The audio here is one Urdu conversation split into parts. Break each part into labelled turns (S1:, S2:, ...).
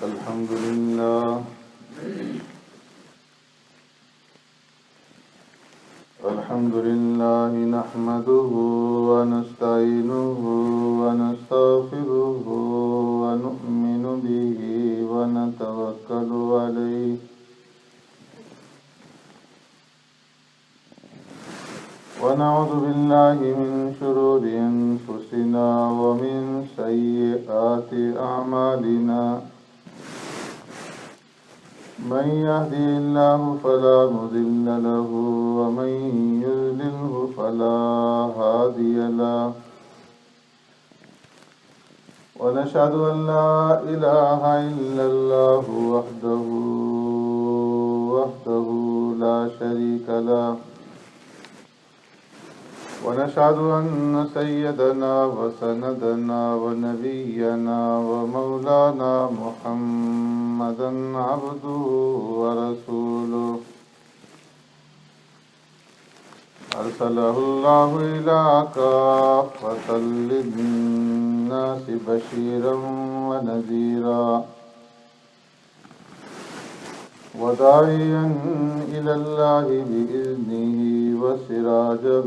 S1: الحمد لله نحمده ونستعينه ونستغفره ونؤمن به ونتوكل عليه ونعوذ بالله من شرور أنفسنا ومن سيئات أعمالنا من يهدي الله فلا مضل له ومن يضلله فلا هادي له ونشهد أن لا إله إلا الله وحده لا شريك له ونشهد أن سيدنا وسندنا ونبينا ومولانا محمدا عبده ورسوله أرسله الله إلى كافة للناس بشيرا ونذيرا وداعيا إلى الله بإذنه وسراجا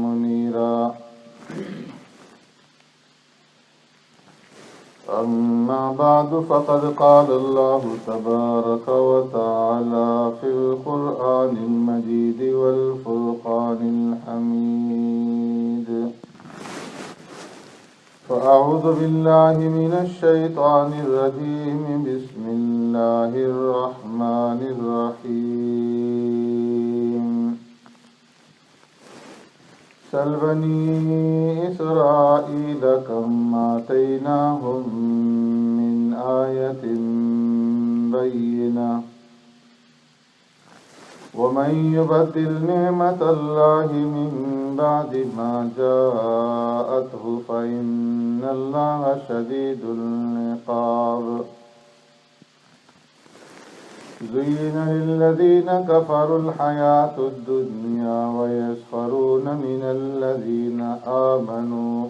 S1: منيرا أما بعد فقد قال الله تبارك وتعالى في القرآن المجيد والفرقان الحميد فأعوذ بالله من الشيطان الرجيم بسم الله الرحمن الرحيم سل بني إسرائيل كم آتيناهم من آية بينة ومن يبدل نعمة الله من بعد ما جاءته فإن الله شديد العقاب زين للذين كفروا الحياة الدنيا ويسخرون من الذين آمنوا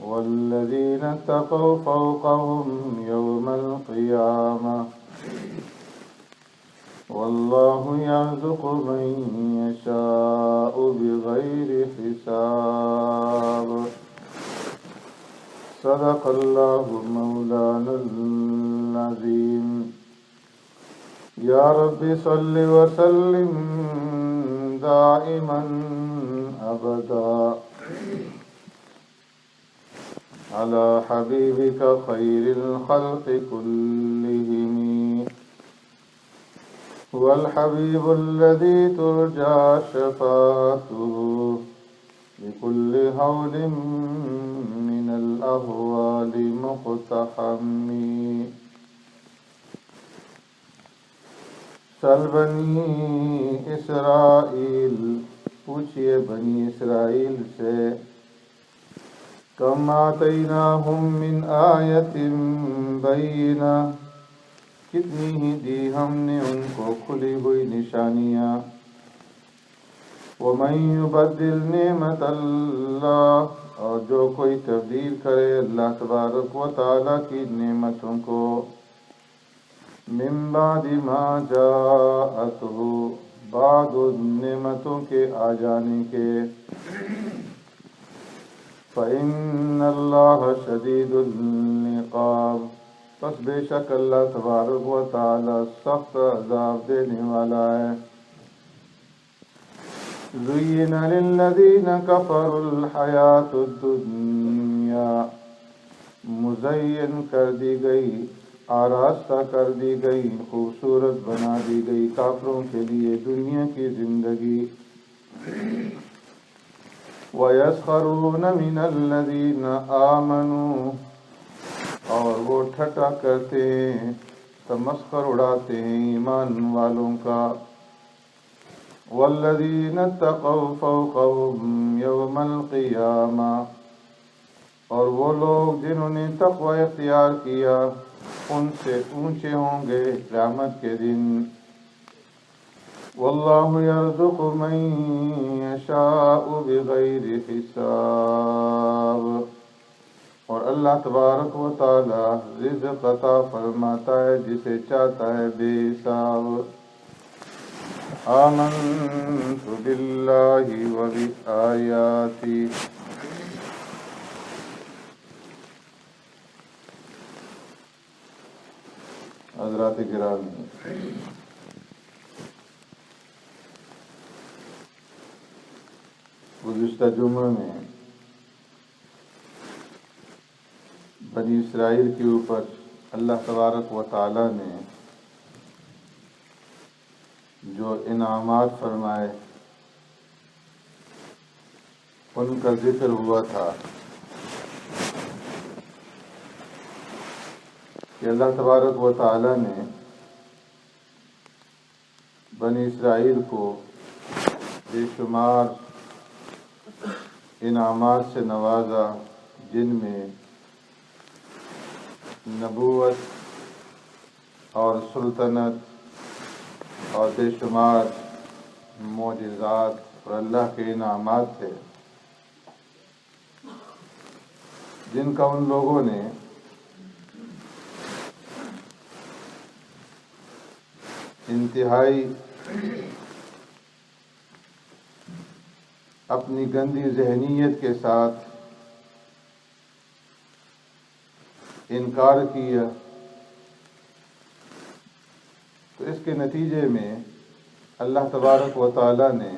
S1: والذين اتقوا فوقهم يوم القيامة والله يرزق من يشاء بغير حساب صدق الله مولانا العظيم يا رب صل وسلم دائما أبدا على حبيبك خير الخلق كلهم هو الحبيب الذي ترجى شفاعته بكل هول من الأهوال مقتحم سل بنی اسرائیل پوچھئے بنی اسرائیل سے کم آتیناہم من آیت بینہ کتنی ہی دی ہم نے ان کو کھلی ہوئی نشانیاں وَمَن يُبَدِّلْ نِعْمَةَ اللَّهِ اور جو کوئی تبدیل کرے اللہ تبارک و تعالیٰ کی نعمتوں کو من بعد ما جاءته بعد نعمتوں کے آ جانے کے فَإِنَّ اللَّهَ شَدِيدُ الْعِقَابِ پس بے شک اللہ تبارک و تعالی سخت عذاب دینے والا ہے زُيِّنَ لِلَّذِينَ كَفَرُوا الْحَيَاةُ الدُّنْيَا مزین کر دی گئی آراستہ کر دی گئی خوبصورت بنا دی گئی کافروں کے لیے دنیا کی زندگی وَيَسْخَرُونَ مِنَ الَّذِينَ آمَنُوا اور وہ ٹھٹا کرتے ہیں تمسخر اڑاتے ہیں ایمان والوں کا وَالَّذِينَ اتَّقَوْا فَوْقَهُمْ يَوْمَ الْقِيَامَةِ اور وہ لوگ جنہوں نے تقوی اختیار کیا ان سے اونچے ہوں گے قیامت کے دن واللہ یرزق من یشاء بغیر حساب اور اللہ تبارک و تعالی رزق عطا فرماتا ہے جسے چاہتا ہے بے حساب۔ آمنت باللہ و بآیاتی۔ حضرات گرامی، گزشتہ جمعہ میں بنی اسرائیل کے اوپر اللہ تبارک و تعالی نے جو انعامات فرمائے ان کا ذکر ہوا تھا کہ اللہ تبارک و تعالی نے بنی اسرائیل کو بے شمار انعامات سے نوازا، جن میں نبوت اور سلطنت اور بے شمار معجزات اور اللہ کے انعامات تھے، جن کا ان لوگوں نے انتہائی اپنی گندی ذہنیت کے ساتھ انکار کیا، تو اس کے نتیجے میں اللہ تبارک و تعالی نے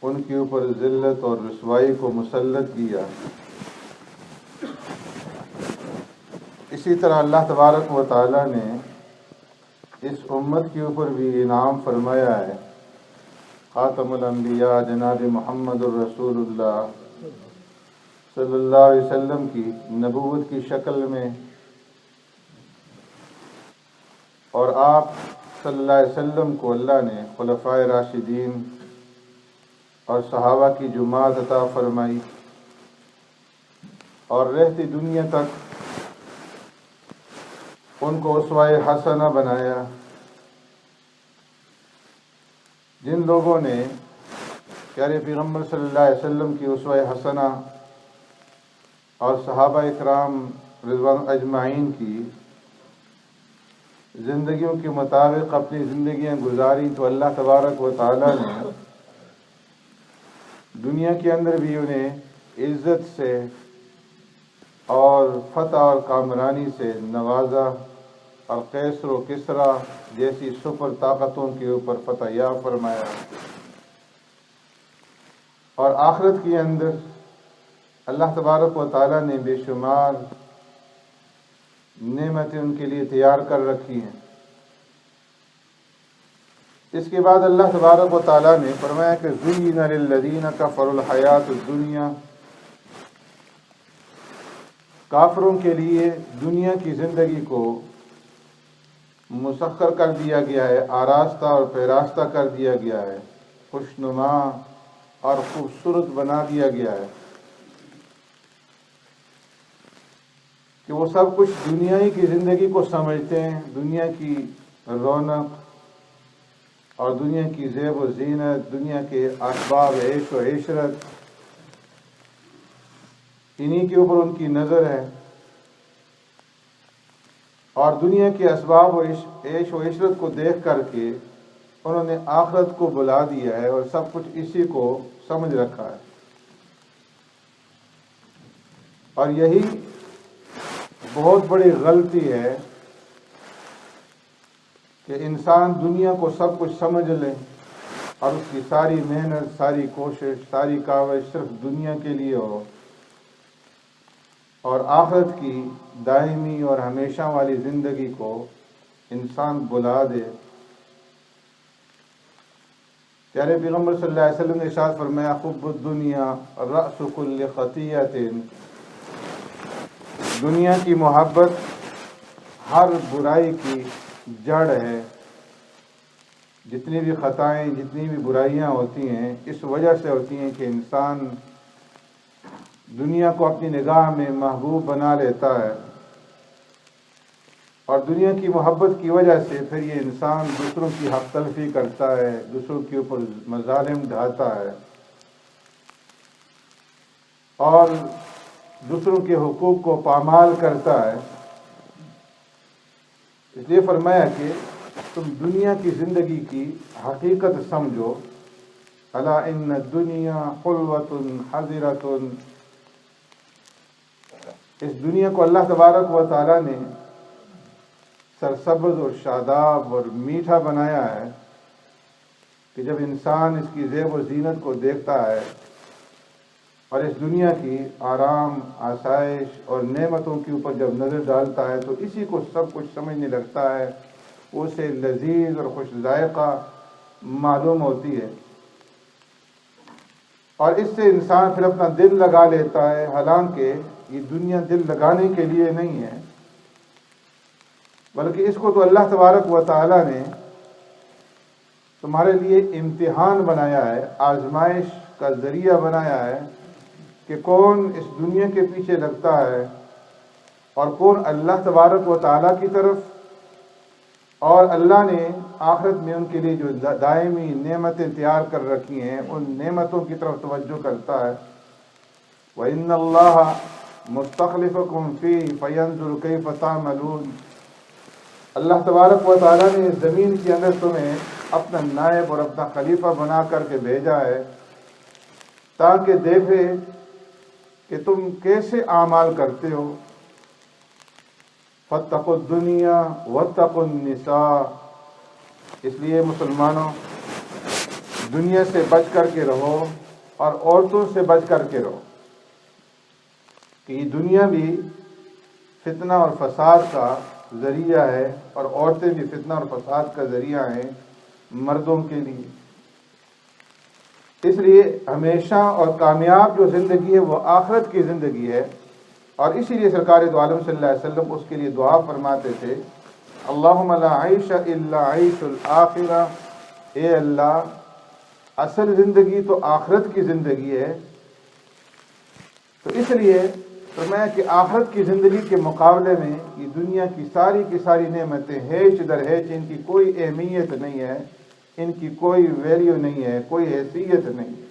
S1: ان کے اوپر ذلت اور رسوائی کو مسلط کیا۔ اسی طرح اللہ تبارک و تعالی نے اس امت کے اوپر بھی انعام فرمایا ہے۔ خاتم الانبیاء جناب محمد الرسول اللہ صلی اللہ علیہ وسلم کی نبوت کی شکل میں، اور آپ صلی اللہ علیہ وسلم کو اللہ نے خلفائے راشدین اور صحابہ کی جماعت عطا فرمائی، اور رہتی دنیا تک ان کو اسوہ حسنہ بنایا۔ جن لوگوں نے پیارے پیغمبر صلی اللہ علیہ وسلم کی اسوہ حسنہ اور صحابہ اکرام رضوان اجمعین کی زندگیوں کے مطابق اپنی زندگیاں گزاری، تو اللہ تبارک و تعالی نے دنیا کے اندر بھی انہیں عزت سے اور فتح اور کامرانی سے نوازا، اور قیصر و کسریٰ جیسی سپر طاقتوں کے اوپر فتح یاب فرمایا، اور آخرت کے اندر اللہ تبارک و تعالی نے بے شمار نعمتیں ان کے لیے تیار کر رکھی ہیں۔ اس کے بعد اللہ تبارک و تعالی نے فرمایا کہ زُيِّنَ لِلَّذِينَ كَفَرُوا الْحَيَاةُ الدُّنْيَا، کافروں کے لیے دنیا کی زندگی کو مسخر کر دیا گیا ہے، آراستہ اور پیراستہ کر دیا گیا ہے، خوشنما اور خوبصورت بنا دیا گیا ہے، کہ وہ سب کچھ دنیا ہی کی زندگی کو سمجھتے ہیں، دنیا کی رونق اور دنیا کی زیب و زینت، دنیا کے اسباب عیش و عشرت، انہی کے اوپر ان کی نظر ہے، اور دنیا کے اسباب و عیش و عشرت کو دیکھ کر کے انہوں نے آخرت کو بلا دیا ہے اور سب کچھ اسی کو سمجھ رکھا ہے۔ اور یہی بہت بڑی غلطی ہے کہ انسان دنیا کو سب کچھ سمجھ لے اور اس کی ساری محنت، ساری کوشش، ساری کاوش صرف دنیا کے لیے ہو، اور آخرت کی دائمی اور ہمیشہ والی زندگی کو انسان بلا دے۔ پیارے پیغمبر صلی اللہ علیہ وسلم نے ارشاد فرمایا حب الدنیا رأس کل خطیۃ، دنیا کی محبت ہر برائی کی جڑ ہے۔ جتنی بھی خطائیں، جتنی بھی برائیاں ہوتی ہیں، اس وجہ سے ہوتی ہیں کہ انسان دنیا کو اپنی نگاہ میں محبوب بنا لیتا ہے، اور دنیا کی محبت کی وجہ سے پھر یہ انسان دوسروں کی حق تلفی کرتا ہے، دوسروں کے اوپر مظالم ڈھاتا ہے، اور دوسروں کے حقوق کو پامال کرتا ہے، اس لیے فرمایا کہ تم دنیا کی زندگی کی حقیقت سمجھو، الا ان الدنیا حلوۃ حضرۃ، اس دنیا کو اللہ تبارک و تعالیٰ نے سرسبز اور شاداب اور میٹھا بنایا ہے کہ جب انسان اس کی زیب و زینت کو دیکھتا ہے اور اس دنیا کی آرام، آسائش اور نعمتوں کے اوپر جب نظر ڈالتا ہے تو اسی کو سب کچھ سمجھنے لگتا ہے، اسے لذیذ اور خوش ذائقہ معلوم ہوتی ہے، اور اس سے انسان پھر اپنا دل لگا لیتا ہے، حالانکہ یہ دنیا دل لگانے کے لیے نہیں ہے، بلکہ اس کو تو اللہ تبارک و تعالیٰ نے تمہارے لیے امتحان بنایا ہے، آزمائش کا ذریعہ بنایا ہے کہ کون اس دنیا کے پیچھے لگتا ہے اور کون اللہ تبارک و تعالیٰ کی طرف، اور اللہ نے آخرت میں ان کے لیے جو دائمی نعمتیں تیار کر رکھی ہیں ان نعمتوں کی طرف توجہ کرتا ہے۔ وَإِنَّ اللَّهَ مُسْتَخْلِفَكُمْ فِيهِ فَيَنْظُرُ كَيْفَ تَعْمَلُونَ، اللہ تبارک و تعالیٰ نے اس زمین کے اندر تمہیں اپنا نائب اور اپنا خلیفہ بنا کر کے بھیجا ہے تاکہ دیکھے کہ تم کیسے اعمال کرتے ہو۔ فَاتَّقُوا الدُّنْيَا وَاتَّقُوا النِّسَاءَ، اس لیے مسلمانوں دنیا سے بچ کر کے رہو اور عورتوں سے بچ کر کے رہو، کہ یہ دنیا بھی فتنہ اور فساد کا ذریعہ ہے اور عورتیں بھی فتنہ اور فساد کا ذریعہ ہیں مردوں کے لیے۔ اس لیے ہمیشہ اور کامیاب جو زندگی ہے وہ آخرت کی زندگی ہے، اور اسی لیے سرکار دو عالم صلی اللہ علیہ وسلم اس کے لیے دعا فرماتے تھے، اللہم لا عیش الا عیش الآخرہ، اے اللہ اصل زندگی تو آخرت کی زندگی ہے۔ تو اس لیے فرمایا کہ آخرت کی زندگی کے مقابلے میں یہ دنیا کی ساری نعمتیں ہیچ در ہیچ، ان کی کوئی اہمیت نہیں ہے، ان کی کوئی ویلیو نہیں ہے، کوئی حیثیت نہیں ہے۔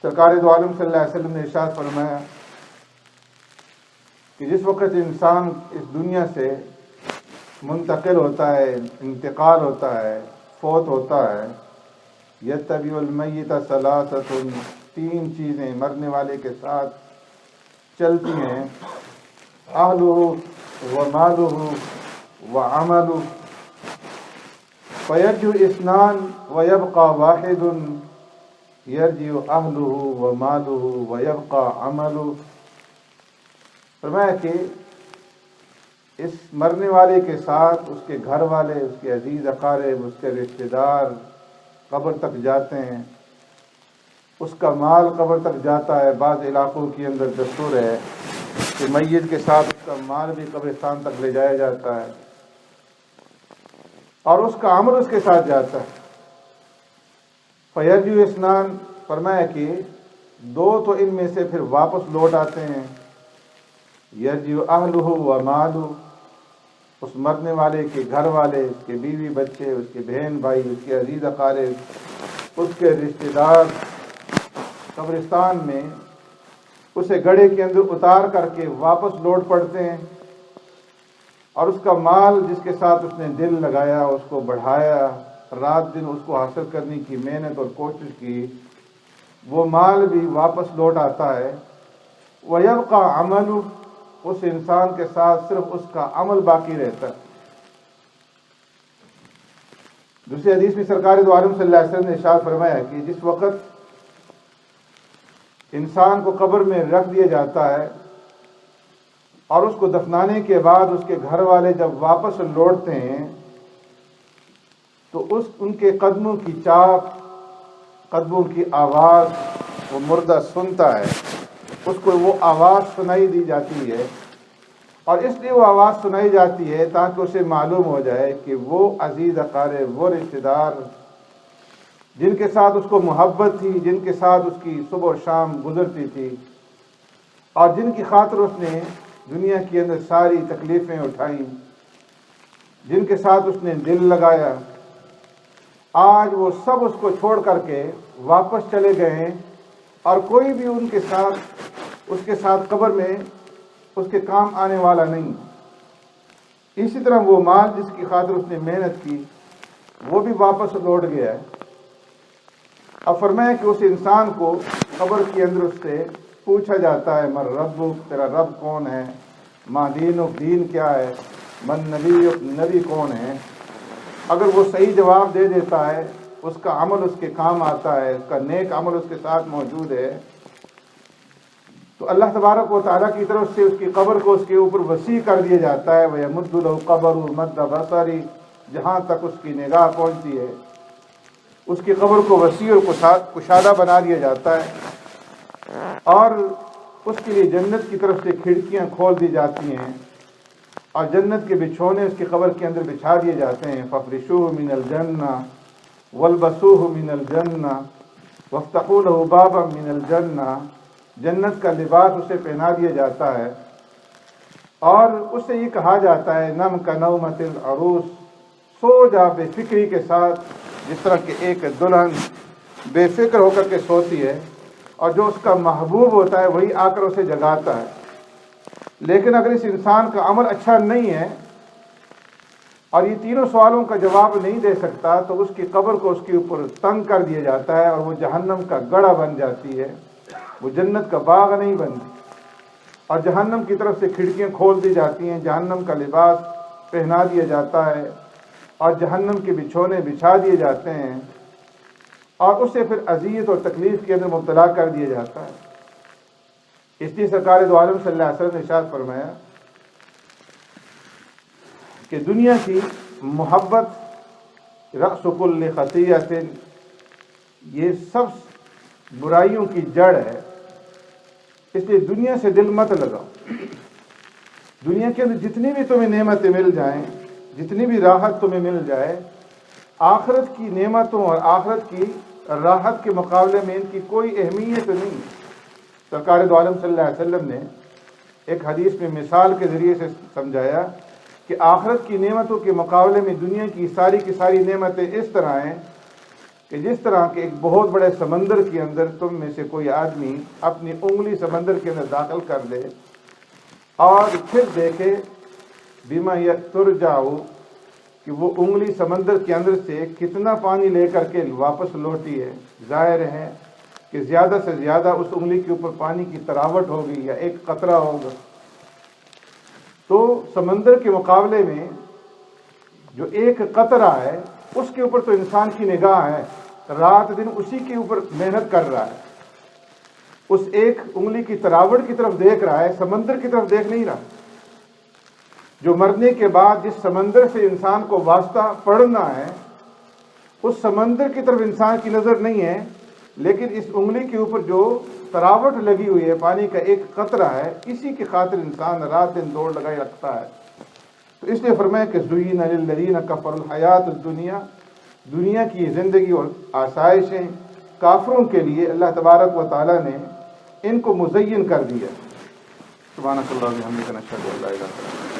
S1: سرکار دو عالم صلی اللہ علیہ وسلم نے ارشاد فرمایا کہ جس وقت انسان اس دنیا سے منتقل ہوتا ہے، انتقال ہوتا ہے، فوت ہوتا ہے، یتبع المیت ثلاثۃ، تین چیزیں مرنے والے کے ساتھ چلتی ہیں، اہلہ و مالہ و عملہ، فیرجع اثنان ویبقى واحد، یرجع اہلہ و مالہ ویبقى عملہ۔ فرمایا کہ اس مرنے والے کے ساتھ اس کے گھر والے، اس کے عزیز اقارب، اس کے رشتہ دار قبر تک جاتے ہیں، اس کا مال قبر تک جاتا ہے۔ بعض علاقوں کے اندر دستور ہے کہ میت کے ساتھ اس کا مال بھی قبرستان تک لے جایا جاتا ہے، اور اس کا عمل اس کے ساتھ جاتا ہے۔ فیرجع اثنان، فرمایا کہ دو تو ان میں سے پھر واپس لوٹ آتے ہیں، یرجع اہلہ و مالہ، اس مرنے والے کے گھر والے، اس کے بیوی بچے، اس کے بہن بھائی، اس کے عزیز اقارب، اس کے رشتہ دار قبرستان میں اسے گڑھے کے اندر اتار کر کے واپس لوٹ پڑتے ہیں، اور اس کا مال جس کے ساتھ اس نے دل لگایا، اس کو بڑھایا، رات دن اس کو حاصل کرنے کی محنت اور کوشش کی، وہ مال بھی واپس لوٹ آتا ہے۔ وَيَبْقَى عَمَلُ، اس انسان کے ساتھ صرف اس کا عمل باقی رہتا ہے۔ دوسری حدیث میں سرکار دو عالم صلی اللہ علیہ وسلم نے ارشاد فرمایا کہ جس وقت انسان کو قبر میں رکھ دیا جاتا ہے اور اس کو دفنانے کے بعد اس کے گھر والے جب واپس لوٹتے ہیں تو ان کے قدموں کی چاپ، قدموں کی آواز وہ مردہ سنتا ہے، اس کو وہ آواز سنائی دی جاتی ہے، اور اس لیے وہ آواز سنائی جاتی ہے تاکہ اسے معلوم ہو جائے کہ وہ عزیز اقارب، وہ رشتہ دار جن کے ساتھ اس کو محبت تھی، جن کے ساتھ اس کی صبح و شام گزرتی تھی، اور جن کی خاطر اس نے دنیا کے اندر ساری تکلیفیں اٹھائیں، جن کے ساتھ اس نے دل لگایا، آج وہ سب اس کو چھوڑ کر کے واپس چلے گئے ہیں اور کوئی بھی اس کے ساتھ قبر میں اس کے کام آنے والا نہیں۔ اسی طرح وہ مال جس کی خاطر اس نے محنت کی وہ بھی واپس لوٹ گیا ہے۔ اب فرمایا کہ اس انسان کو قبر کے اندر اس سے پوچھا جاتا ہے من ربک، تیرا رب کون ہے، ما دینک، دین کیا ہے، من نبیک، نبی کون ہے۔ اگر وہ صحیح جواب دے دیتا ہے، اس کا عمل اس کے کام آتا ہے، اس کا نیک عمل اس کے ساتھ موجود ہے، تو اللہ تبارک و تعالیٰ کی طرف سے اس کی قبر کو اس کے اوپر وسیع کر دیا جاتا ہے۔ وَيَمُدُّ لَهُ قَبَرُهُ مَدَّ بَصَرِ، جہاں تک اس کی نگاہ پہنچتی ہے اس کی قبر کو وسیع اور کشادہ بنا دیا جاتا ہے، اور اس کے لیے جنت کی طرف سے کھڑکیاں کھول دی جاتی ہیں اور جنت کے بچھونے اس کی قبر کے اندر بچھا دیے جاتے ہیں۔ فَافْرِشُوهُ مِنَ الْجَنَّةِ وَالْبَسُوهُ مِنَ الْجَنَّةِ وَافْتَحُوا لَهُ بَابًا مِنَ الْجَنَّةِ، جنت کا لباس اسے پہنا دیا جاتا ہے اور اس سے یہ کہا جاتا ہے نم کا نومت العروس، سو جا بے فکری کے ساتھ، جس طرح کہ ایک دلہن بے فکر ہو کر کے سوتی ہے اور جو اس کا محبوب ہوتا ہے وہی آ کر اسے جگاتا ہے۔ لیکن اگر اس انسان کا عمل اچھا نہیں ہے اور یہ تینوں سوالوں کا جواب نہیں دے سکتا تو اس کی قبر کو اس کے اوپر تنگ کر دیا جاتا ہے اور وہ جہنم کا گڑھا بن جاتی ہے، وہ جنت کا باغ نہیں بنتی، اور جہنم کی طرف سے کھڑکیاں کھول دی جاتی ہیں، جہنم کا لباس پہنا دیا جاتا ہے اور جہنم کے بچھونے بچھا دیے جاتے ہیں اور اسے پھر اذیت اور تکلیف کے اندر مبتلا کر دیا جاتا ہے۔ اس لیے سرکار دو عالم صلی اللہ علیہ وسلم نے ارشاد فرمایا کہ دنیا کی محبت رأس کل خطیئۃ، یہ سب برائیوں کی جڑ ہے، اس لیے دنیا سے دل مت لگاؤ۔ دنیا کے اندر جتنی بھی تمہیں نعمتیں مل جائیں، جتنی بھی راحت تمہیں مل جائے، آخرت کی نعمتوں اور آخرت کی راحت کے مقابلے میں ان کی کوئی اہمیت نہیں۔ سرکار دو عالم صلی اللہ علیہ وسلم نے ایک حدیث میں مثال کے ذریعے سے سمجھایا کہ آخرت کی نعمتوں کے مقابلے میں دنیا کی ساری نعمتیں اس طرح ہیں کہ جس طرح کہ ایک بہت بڑے سمندر کے اندر تم میں سے کوئی آدمی اپنی انگلی سمندر کے اندر داخل کر دے اور پھر دیکھے بما ترجعو کہ وہ انگلی سمندر کے اندر سے کتنا پانی لے کر کے واپس لوٹی ہے۔ ظاہر ہے کہ زیادہ سے زیادہ اس انگلی کے اوپر پانی کی تراوٹ ہوگی یا ایک قطرہ ہوگا، تو سمندر کے مقابلے میں جو ایک قطرہ ہے اس کے اوپر تو انسان کی نگاہ ہے، رات دن اسی کے اوپر محنت کر رہا ہے، اس ایک انگلی کی تراوٹ کی طرف دیکھ رہا ہے، سمندر کی طرف دیکھ نہیں رہا۔ جو مرنے کے بعد جس سمندر سے انسان کو واسطہ پڑنا ہے اس سمندر کی طرف انسان کی نظر نہیں ہے، لیکن اس انگلی کے اوپر جو تراوٹ لگی ہوئی ہے، پانی کا ایک قطرہ ہے، اسی کی خاطر انسان رات دن دوڑ لگائے رکھتا ہے۔ تو اس لیے فرمایا کہ زُیِّنَ لِلَّذِینَ کَفَرُوا الْحَیَاۃُ الدُّنْیَا، دنیا کی زندگی اور آسائشیں کافروں کے لیے اللہ تبارک و تعالیٰ نے ان کو مزین کر دیا۔ سبحانک اللہم و بحمدک، نشہد ان لا الہ الا انت۔